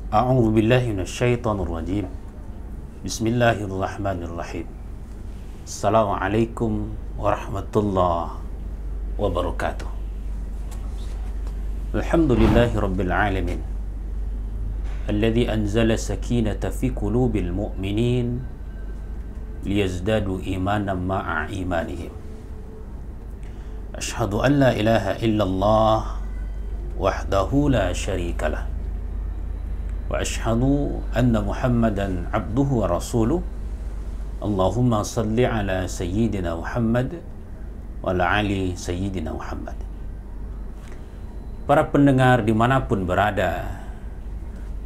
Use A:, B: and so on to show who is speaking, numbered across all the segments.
A: A'udzu billahi minasyaitonir rajim. Bismillahirrahmanirrahim. Assalamualaikum warahmatullahi wabarakatuh. Alhamdulillahi rabbil alamin. Alladzi anzala sakinata fi qulubil mu'minin liyazdadu imanan ma'a imanihim. Asyhadu an la ilaha illallah wahdahu la syarikalah. Wa ashhadu anna Muhammadan abduhu wa rasuluh. Allahumma salli ala sayyidina Muhammad wa ala ali sayyidina Muhammad. Para pendengar dimanapun berada,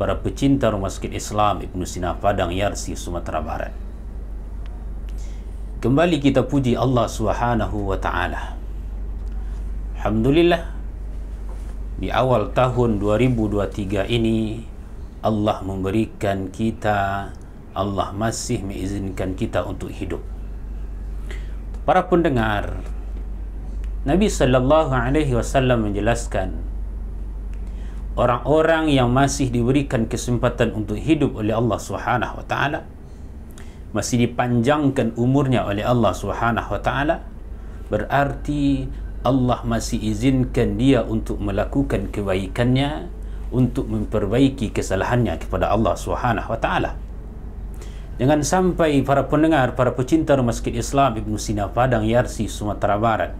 A: para pecinta Rumah Sakit Islam Ibnu Sina Padang, Yarsi, Sumatera Barat, kembali kita puji Allah Subhanahu wa ta'ala. Alhamdulillah, di awal tahun 2023 ini Allah memberikan kita, Allah masih mengizinkan kita untuk hidup. Para pendengar, Nabi sallallahu alaihi wasallam menjelaskan, orang-orang yang masih diberikan kesempatan untuk hidup oleh Allah Subhanahu wa taala, masih dipanjangkan umurnya oleh Allah Subhanahu wa taala, berarti Allah masih izinkan dia untuk melakukan kebaikannya, untuk memperbaiki kesalahannya kepada Allah Subhanahu wa taala. Jangan sampai para pendengar, para pecinta Rumah Sakit Islam Ibnu Sina Padang, Yarsi, Sumatera Barat,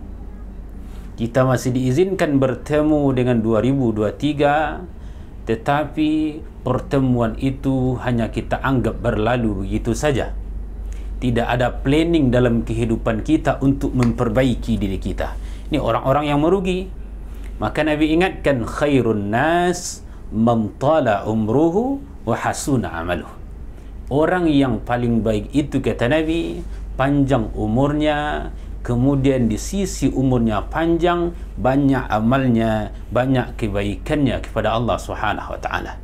A: kita masih diizinkan bertemu dengan 2023, tetapi pertemuan itu hanya kita anggap berlalu begitu saja. Tidak ada planning dalam kehidupan kita untuk memperbaiki diri kita. Ini orang-orang yang merugi. Maka Nabi ingatkan, khairun nas man tala umruhu wa hasuna amaluh. Orang yang paling baik itu, kata Nabi, panjang umurnya, kemudian di sisi umurnya panjang, banyak amalnya, banyak kebaikannya kepada Allah Subhanahu wa taala.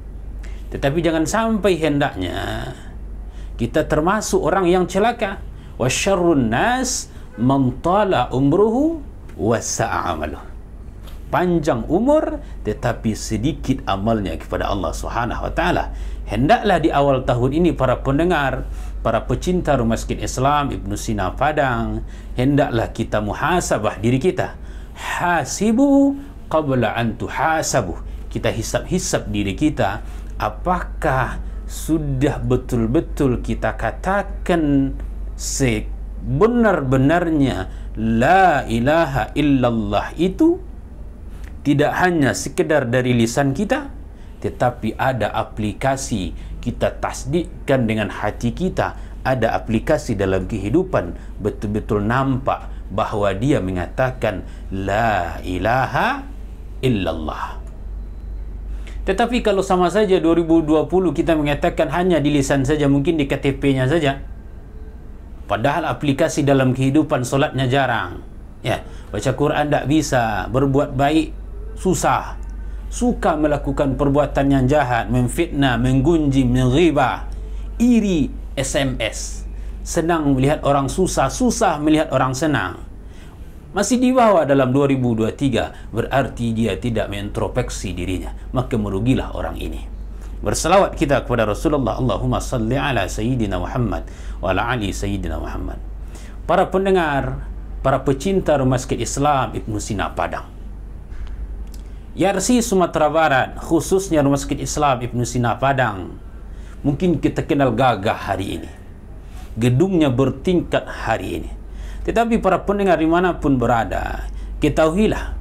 A: Tetapi jangan sampai hendaknya kita termasuk orang yang celaka. Wa syarrun nas man tala umruhu wa sa'a amaluh. Panjang umur tetapi sedikit amalnya kepada Allah Subhanahu wa taala. Hendaklah di awal tahun ini para pendengar, para pecinta Rumah Sakit Islam Ibnu Sina Padang, hendaklah kita muhasabah diri kita. Hasibu qabla an tuhasabu. Kita hisab-hisab diri kita, apakah sudah betul-betul kita katakan sebenar-benarnya la ilaha illallah itu tidak hanya sekedar dari lisan kita, tetapi ada aplikasi, kita tasdikkan dengan hati kita, ada aplikasi dalam kehidupan, betul-betul nampak bahawa dia mengatakan la ilaha illallah. Tetapi kalau sama saja 2020 kita mengatakan hanya di lisan saja, mungkin di KTP-nya saja, padahal aplikasi dalam kehidupan, solatnya jarang, ya, baca Quran tak bisa, berbuat baik susah, suka melakukan perbuatan yang jahat, memfitnah, menggunjing, menghibah, iri, SMS, senang melihat orang susah, susah melihat orang senang, masih di bawah dalam 2023, berarti dia tidak mengintrospeksi dirinya, maka merugilah orang ini. Berselawat kita kepada Rasulullah, Allahumma salli ala sayyidina Muhammad wa ala ali sayyidina Muhammad. Para pendengar, para pecinta Rumah Sakit Islam Ibnu Sina Padang, Yarsi, Sumatera Barat, khususnya Rumah Sakit Islam Ibnu Sina Padang, mungkin kita kenal gagah hari ini, gedungnya bertingkat hari ini. Tetapi para pendengar dimanapun berada, ketahuilah,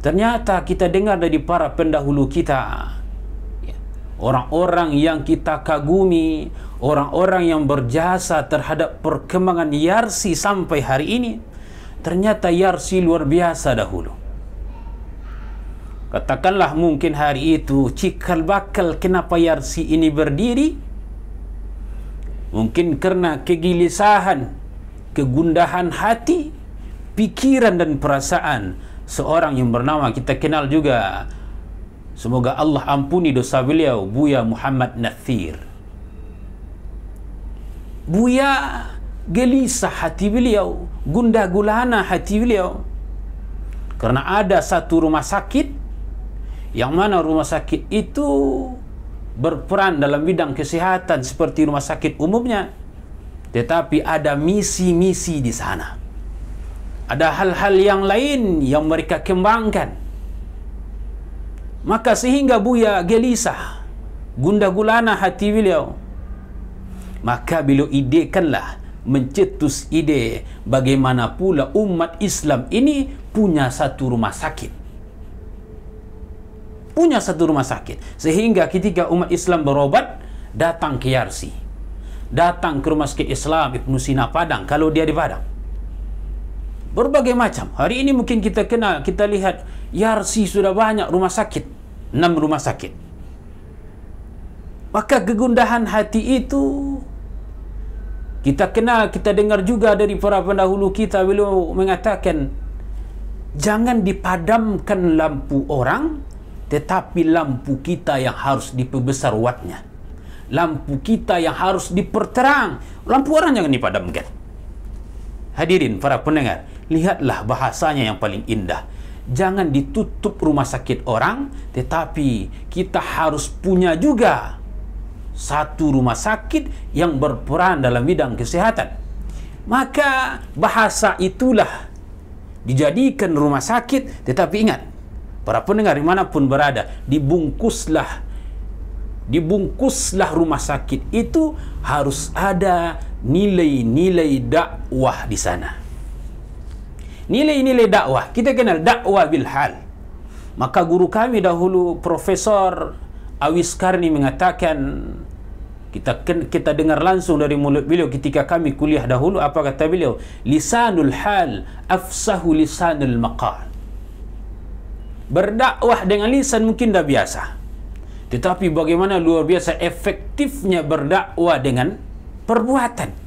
A: ternyata kita dengar dari para pendahulu kita, orang-orang yang kita kagumi, orang-orang yang berjasa terhadap perkembangan Yarsi sampai hari ini, ternyata Yarsi luar biasa dahulu. Katakanlah mungkin hari itu cikal bakal kenapa Yarsi ini berdiri, mungkin karena kegelisahan, kegundahan hati, pikiran dan perasaan seorang yang bernama, kita kenal juga, semoga Allah ampuni dosa beliau, Buya Muhammad Nathir. Buya gelisah hati beliau, gundah gulana hati beliau, karena ada satu rumah sakit yang mana rumah sakit itu berperan dalam bidang kesehatan seperti rumah sakit umumnya, tetapi ada misi-misi di sana. Ada hal-hal yang lain yang mereka kembangkan. Maka sehingga Buya gelisah, gundah gulana hati beliau. Maka beliau idekanlah, mencetus ide bagaimana pula umat Islam ini punya satu rumah sakit. Punya satu rumah sakit. Sehingga ketika umat Islam berobat, datang ke Yarsi. Datang ke rumah sakit Islam Ibnu Sina Padang, kalau dia di Padang. Berbagai macam. Hari ini mungkin kita kenal, kita lihat Yarsi sudah banyak rumah sakit. 6 rumah sakit. Maka kegundahan hati itu kita kenal, kita dengar juga dari para pendahulu kita. Beliau mengatakan, jangan dipadamkan lampu orang, tetapi lampu kita yang harus diperbesar wattnya. Lampu kita yang harus diperterang. Lampu orang jangan dipadamkan. Hadirin para pendengar, lihatlah bahasanya yang paling indah. Jangan ditutup rumah sakit orang, tetapi kita harus punya juga satu rumah sakit yang berperan dalam bidang kesehatan. Maka bahasa itulah dijadikan rumah sakit. Tetapi ingat, para pendengar dimanapun berada, dibungkuslah rumah sakit itu harus ada nilai-nilai dakwah di sana. Nilai-nilai dakwah, kita kenal dakwah bil hal. Maka guru kami dahulu, Profesor Awis Karni, mengatakan, kita dengar langsung dari mulut beliau ketika kami kuliah dahulu. Apa kata beliau? Lisanul hal afsahu lisanul maqal. Berdakwah dengan lisan mungkin dah biasa, tetapi bagaimana luar biasa efektifnya berdakwah dengan perbuatan.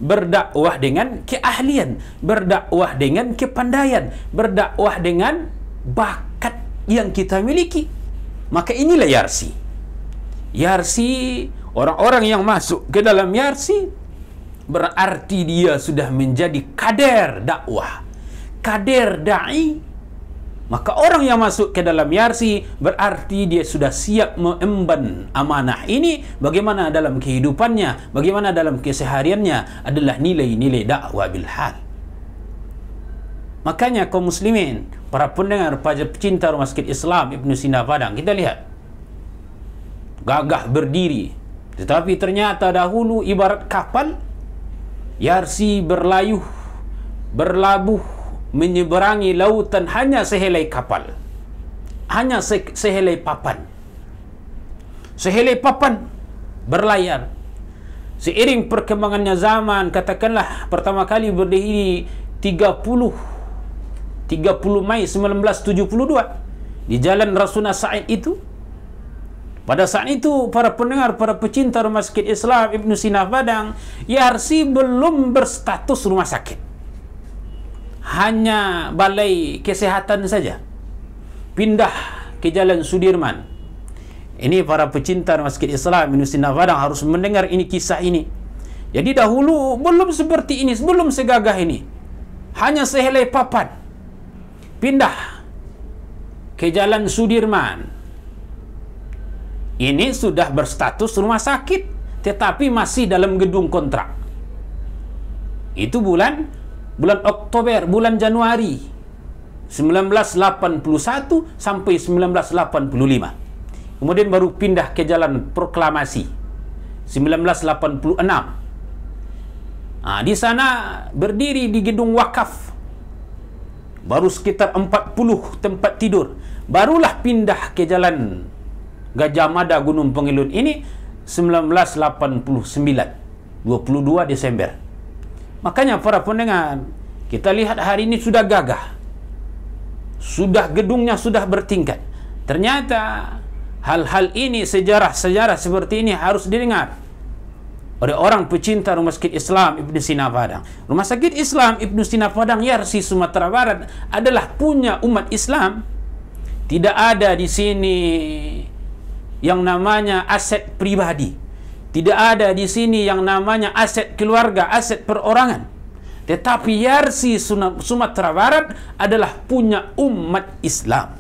A: Berdakwah dengan keahlian, berdakwah dengan kepandaian, berdakwah dengan bakat yang kita miliki. Maka inilah Yarsi. Yarsi, orang-orang yang masuk ke dalam Yarsi berarti dia sudah menjadi kader dakwah, kader da'i. Maka orang yang masuk ke dalam Yarsi berarti dia sudah siap mengemban amanah ini. Bagaimana dalam kehidupannya, bagaimana dalam kesehariannya adalah nilai-nilai dakwah bil hal. Makanya kaum muslimin, para pendengar, para pecinta rumah sakit Islam Ibnu Sina Padang, kita lihat gagah berdiri, tetapi ternyata dahulu ibarat kapal. Yarsi berlabuh menyeberangi lautan hanya sehelai kapal, hanya sehelai papan. Sehelai papan berlayar. Seiring perkembangannya zaman, katakanlah pertama kali berdiri 30 Mei 1972 di Jalan Rasuna Said itu. Pada saat itu, para pendengar, para pecinta rumah sakit Islam Ibnu Sina Padang, Yarsi belum berstatus rumah sakit, hanya balai kesehatan saja. Pindah ke Jalan Sudirman. Ini para pecinta rumah sakit Islam Ibnu Sina Padang harus mendengar ini, kisah ini. Jadi dahulu belum seperti ini, belum segagah ini, hanya sehelai papan. Pindah ke Jalan Sudirman. Ini sudah berstatus rumah sakit, tetapi masih dalam gedung kontrak. Itu bulan Oktober, bulan Januari 1981 sampai 1985. Kemudian baru pindah ke Jalan Proklamasi 1986. Di sana berdiri di gedung wakaf, baru sekitar 40 tempat tidur. Barulah pindah ke Jalan Gajah Mada Gunung Pengilun ini 1989, 22 Desember. Makanya para pendengar, kita lihat hari ini sudah gagah, sudah gedungnya sudah bertingkat. Ternyata hal-hal ini, sejarah-sejarah seperti ini harus didengar oleh orang pecinta rumah sakit Islam Ibnu Sina Padang. Rumah sakit Islam Ibnu Sina Padang Yarsi Sumatera Barat adalah punya umat Islam. Tidak ada di sini yang namanya aset pribadi. Tidak ada di sini yang namanya aset keluarga, aset perorangan. Tetapi Yarsi Sumatera Barat adalah punya umat Islam.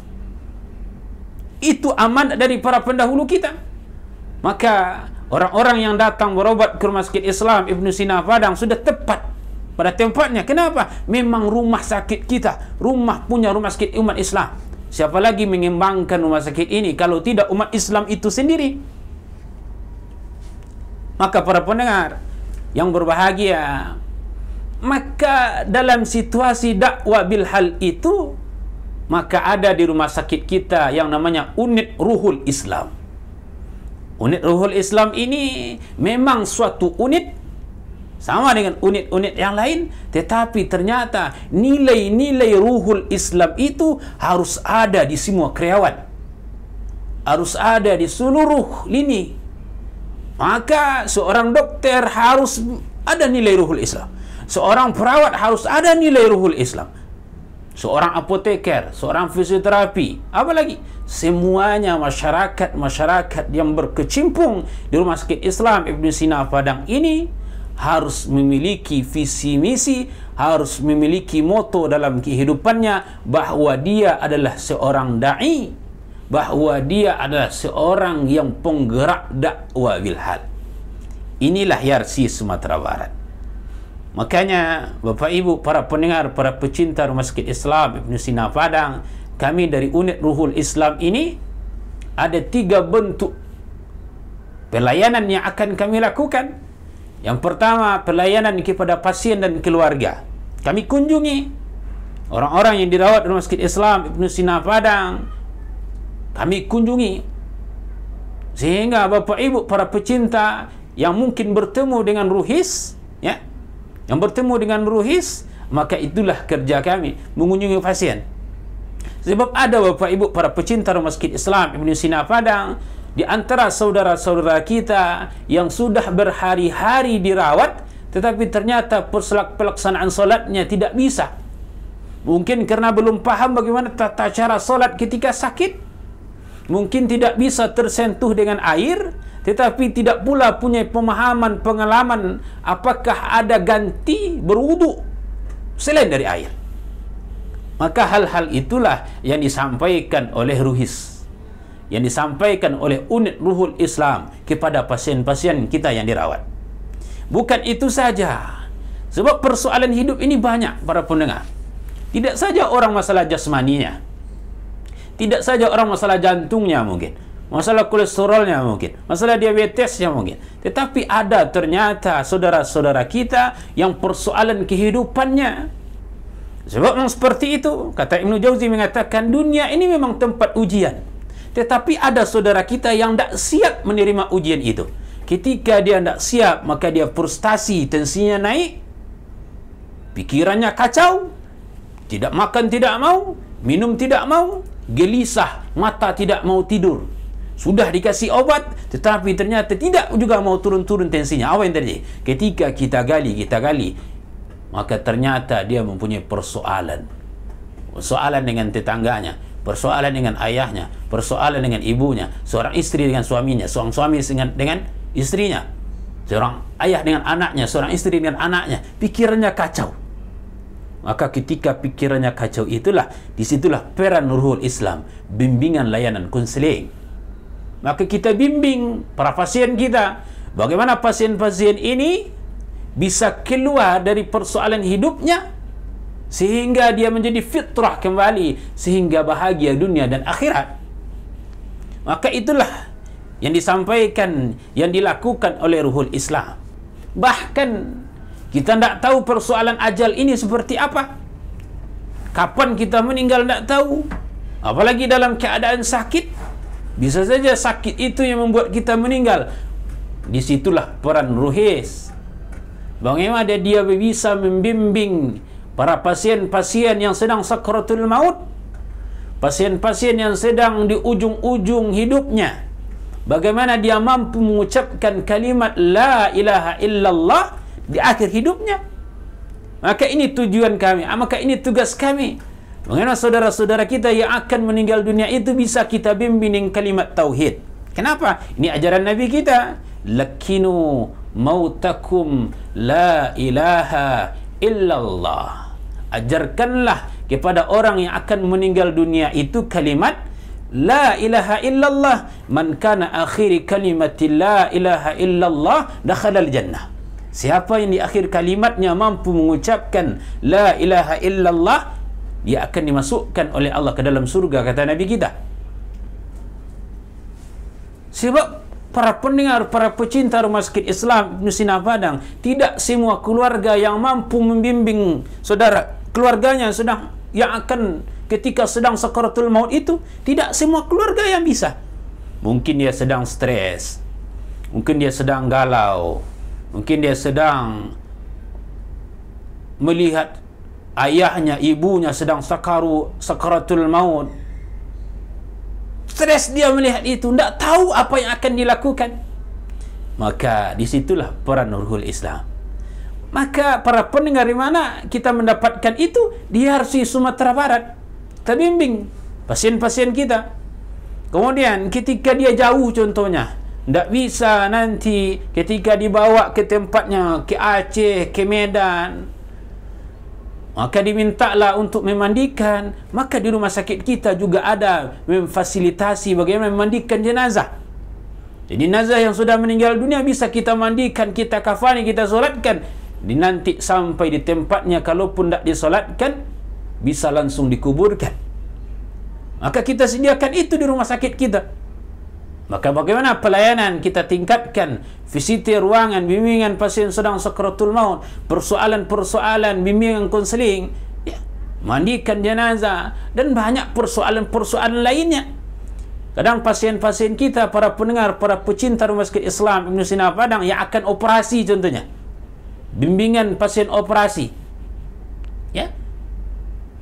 A: Itu amanat dari para pendahulu kita. Maka orang-orang yang datang berobat ke Rumah Sakit Islam Ibn Sina Padang sudah tepat pada tempatnya. Kenapa? Memang rumah sakit kita, rumah sakit umat Islam. Siapa lagi mengembangkan rumah sakit ini kalau tidak umat Islam itu sendiri? Maka para pendengar yang berbahagia, maka dalam situasi dakwah bil hal itu, maka ada di rumah sakit kita yang namanya unit Ruhul Islam. Unit Ruhul Islam ini memang suatu unit sama dengan unit-unit yang lain, tetapi ternyata nilai-nilai Ruhul Islam itu harus ada di semua karyawan, harus ada di seluruh lini. Maka seorang dokter harus ada nilai Ruhul Islam, seorang perawat harus ada nilai Ruhul Islam, seorang apoteker, seorang fisioterapi, apalagi semuanya masyarakat yang berkecimpung di Rumah Sakit Islam Ibn Sina Padang ini harus memiliki visi misi, harus memiliki moto dalam kehidupannya bahwa dia adalah seorang da'i, bahwa dia adalah seorang yang penggerak dakwah bil hal. Inilah YARSI Sumatera Barat. Makanya Bapak Ibu, para pendengar, para pecinta Rumah Sakit Islam Ibn Sina Padang, kami dari unit Ruhul Islam ini ada 3 bentuk pelayanan yang akan kami lakukan. Yang pertama, pelayanan kepada pasien dan keluarga. Kami kunjungi orang-orang yang dirawat di Rumah Sakit Islam Ibn Sina Padang. Kami kunjungi sehingga Bapak Ibu para pecinta yang mungkin bertemu dengan ruhis, ya, yang bertemu dengan ruhis, maka itulah kerja kami, mengunjungi pasien. Sebab ada Bapak Ibu para pecinta Rumah Sakit Islam Ibn Sina Padang, di antara saudara-saudara kita yang sudah berhari-hari dirawat, tetapi ternyata pelaksanaan solatnya tidak bisa. Mungkin karena belum paham bagaimana tata cara solat ketika sakit, mungkin tidak bisa tersentuh dengan air, tetapi tidak pula punya pemahaman, pengalaman apakah ada ganti berwudu selain dari air. Maka hal-hal itulah yang disampaikan oleh ruhis, yang disampaikan oleh unit Ruhul Islam kepada pasien-pasien kita yang dirawat. Bukan itu saja, sebab persoalan hidup ini banyak para pendengar. Tidak saja orang masalah jasmaninya, tidak saja orang masalah jantungnya mungkin, masalah kolesterolnya mungkin, masalah diabetesnya mungkin, tetapi ada ternyata saudara-saudara kita yang persoalan kehidupannya. Sebab memang seperti itu, kata Ibnu Jauzi mengatakan dunia ini memang tempat ujian. Tetapi ada saudara kita yang tidak siap menerima ujian itu. Ketika dia tidak siap, maka dia frustasi, tensinya naik, pikirannya kacau, tidak makan tidak mau, minum tidak mau, gelisah, mata tidak mau tidur. Sudah dikasih obat, tetapi ternyata tidak juga mau turun-turun tensinya. Apa yang terjadi? Ketika kita gali, maka ternyata dia mempunyai persoalan dengan tetangganya, persoalan dengan ayahnya, persoalan dengan ibunya, seorang istri dengan suaminya, seorang suami dengan istrinya, seorang ayah dengan anaknya, seorang istri dengan anaknya. Pikirannya kacau. Maka ketika pikirannya kacau itulah, disitulah peran Ruhul Islam, bimbingan layanan konseling. Maka kita bimbing para pasien kita, bagaimana pasien-pasien ini bisa keluar dari persoalan hidupnya sehingga dia menjadi fitrah kembali, sehingga bahagia dunia dan akhirat. Maka itulah yang disampaikan, yang dilakukan oleh Ruhul Islam. Bahkan kita tidak tahu persoalan ajal ini seperti apa, kapan kita meninggal tidak tahu, apalagi dalam keadaan sakit. Bisa saja sakit itu yang membuat kita meninggal. Disitulah peran ruhis, bagaimana dia bisa membimbing para pasien-pasien yang sedang sakratul maut, pasien-pasien yang sedang di ujung-ujung hidupnya, bagaimana dia mampu mengucapkan kalimat la ilaha illallah di akhir hidupnya. Maka ini tujuan kami, maka ini tugas kami. Bagaimana saudara-saudara kita yang akan meninggal dunia itu bisa kita bimbing kalimat tauhid. Kenapa? Ini ajaran Nabi kita. Lakinu mautakum la ilaha illallah. Ajarkanlah kepada orang yang akan meninggal dunia itu kalimat la ilaha illallah, man kana akhiri kalimati la ilaha illallah dakhala al-jannah. Siapa yang di akhir kalimatnya mampu mengucapkan la ilaha illallah, dia akan dimasukkan oleh Allah ke dalam surga, kata Nabi kita. Sebab para pendengar, para pecinta Rumah Sakit Islam Ibn Sina Padang, tidak semua keluarga yang mampu membimbing saudara keluarganya yang akan ketika sedang sakaratul maut itu, tidak semua keluarga yang bisa. Mungkin dia sedang stres, mungkin dia sedang galau, mungkin dia sedang melihat ayahnya, ibunya sedang sakaratul maut. Stres dia melihat itu, tidak tahu apa yang akan dilakukan. Maka disitulah peran Ruhul Islam. Maka para pendengar, di mana kita mendapatkan itu? Di RC Sumatera Barat. Kita bimbing pasien-pasien kita. Kemudian ketika dia jauh contohnya, tidak bisa nanti ketika dibawa ke tempatnya, ke Aceh, ke Medan, maka dimintalah untuk memandikan. Maka di rumah sakit kita juga ada memfasilitasi bagaimana memandikan jenazah. Jadi jenazah yang sudah meninggal dunia bisa kita mandikan, kita kafani, kita solatkan. Nanti sampai di tempatnya, kalaupun tidak disolatkan, bisa langsung dikuburkan. Maka kita sediakan itu di rumah sakit kita. Maka bagaimana pelayanan kita tingkatkan, visiti ruangan, bimbingan pasien sedang sakaratul maut, persoalan-persoalan, bimbingan konseling, ya, mandikan jenazah, dan banyak persoalan-persoalan lainnya. Kadang pasien-pasien kita, para pendengar, para pecinta Rumah Sakit Islam Ibn Sina Padang yang akan operasi contohnya, bimbingan pasien operasi, ya,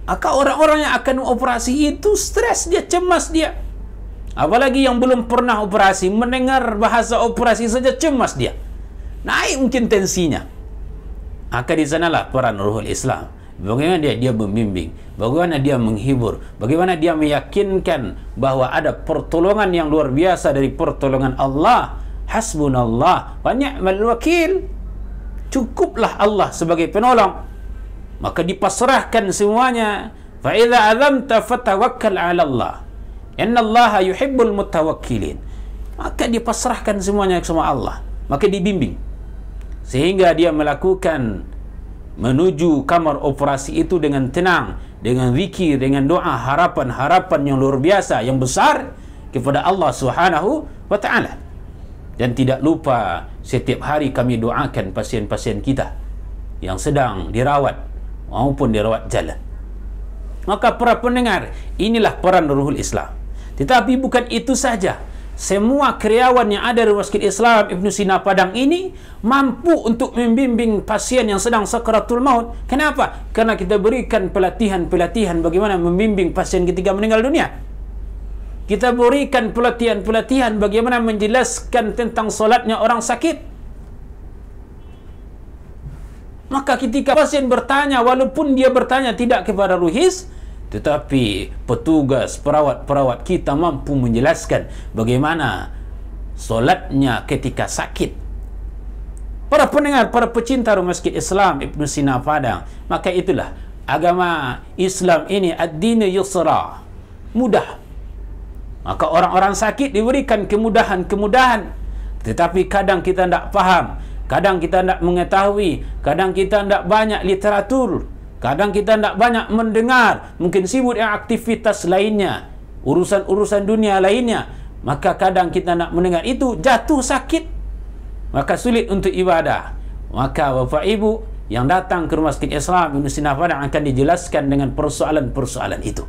A: maka orang-orang yang akan operasi itu stres dia, cemas dia. Apalagi yang belum pernah operasi, mendengar bahasa operasi saja cemas dia, naik mungkin tensinya. Maka di sanalah peran Ruhul Islam. Bagaimana dia membimbing, bagaimana dia menghibur, bagaimana dia meyakinkan bahwa ada pertolongan yang luar biasa dari pertolongan Allah. Hasbunallah wa ni'mal wakil. Cukuplah Allah sebagai penolong. Maka dipasrahkan semuanya. Fa idza azamta fatawakkal 'ala Allah. Innallaha yuhibbul mutawakkilin. Maka dipasrahkan semuanya sama Allah. Maka dibimbing sehingga dia melakukan menuju kamar operasi itu dengan tenang, dengan zikir, dengan doa, harapan-harapan yang luar biasa, yang besar kepada Allah Subhanahu wa taala. Dan tidak lupa setiap hari kami doakan pasien-pasien kita yang sedang dirawat maupun dirawat jalan. Maka para pendengar, inilah peran Ruhul Islam. Tetapi bukan itu saja. Semua karyawan yang ada di Rumah Sakit Islam Ibn Sina Padang ini mampu untuk membimbing pasien yang sedang sakaratul maut. Kenapa? Karena kita berikan pelatihan-pelatihan bagaimana membimbing pasien ketika meninggal dunia. Kita berikan pelatihan-pelatihan bagaimana menjelaskan tentang solatnya orang sakit. Maka ketika pasien bertanya, walaupun dia bertanya tidak kepada Ruhis, tetapi petugas, perawat-perawat kita mampu menjelaskan bagaimana solatnya ketika sakit. Para pendengar, para pecinta Rumah Sakit Islam Ibn Sina Padang, maka itulah agama Islam ini, ad-dinu yusra, mudah. Maka orang-orang sakit diberikan kemudahan-kemudahan. Tetapi kadang kita tidak faham, kadang kita tidak mengetahui, kadang kita tidak banyak literatur, kadang kita tidak banyak mendengar, mungkin sibuk dengan aktivitas lainnya, urusan-urusan dunia lainnya. Maka kadang kita tidak mendengar itu, jatuh sakit, maka sulit untuk ibadah. Maka Bapak Ibu yang datang ke Rumah Sakit Islam Ibn Sina Padang akan dijelaskan dengan persoalan-persoalan itu.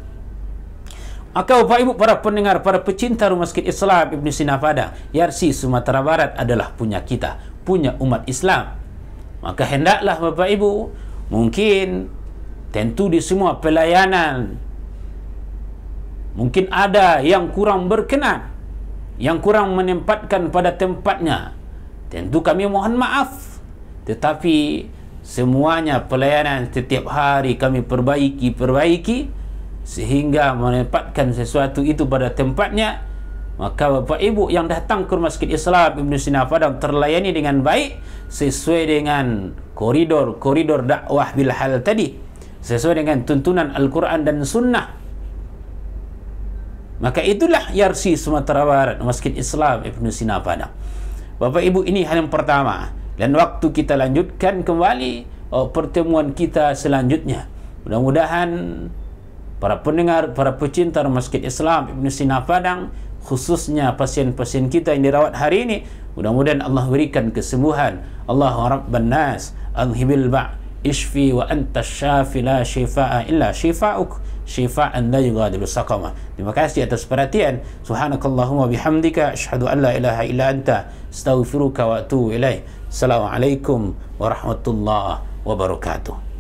A: Maka Bapak Ibu, para pendengar, para pecinta Rumah Sakit Islam Ibn Sina Padang, YRC Sumatera Barat adalah punya kita, punya umat Islam. Maka hendaklah Bapak Ibu, mungkin tentu di semua pelayanan mungkin ada yang kurang berkenan, yang kurang menempatkan pada tempatnya. Tentu kami mohon maaf. Tetapi semuanya pelayanan setiap hari kami perbaiki sehingga menempatkan sesuatu itu pada tempatnya. Maka Bapak Ibu yang datang ke Rumah Sakit Islam Ibn Sina Padang terlayani dengan baik sesuai dengan koridor dakwah bil hal tadi, sesuai dengan tuntunan Al-Quran dan Sunnah. Maka itulah Yarsi Sumatera Barat, Masjid Islam Ibnu Sina Padang. Bapak Ibu, ini hal yang pertama. Dan waktu kita lanjutkan kembali pertemuan kita selanjutnya. Mudah-mudahan para pendengar, para pecinta Masjid Islam Ibnu Sina Padang, khususnya pasien-pasien kita yang dirawat hari ini, mudah-mudahan Allah berikan kesembuhan. Allahu Rabban Nas, adhibil ba' ishfi wa anta syafi la shifaa illa shifa'uk shifaan la yughadiru saqama. Terima kasih atas perhatian. Subhanakallahumma bihamdika asyhadu an la ilaha illa anta astaghfiruka wa atubu ilaik. Assalamualaikum warahmatullahi wabarakatuh.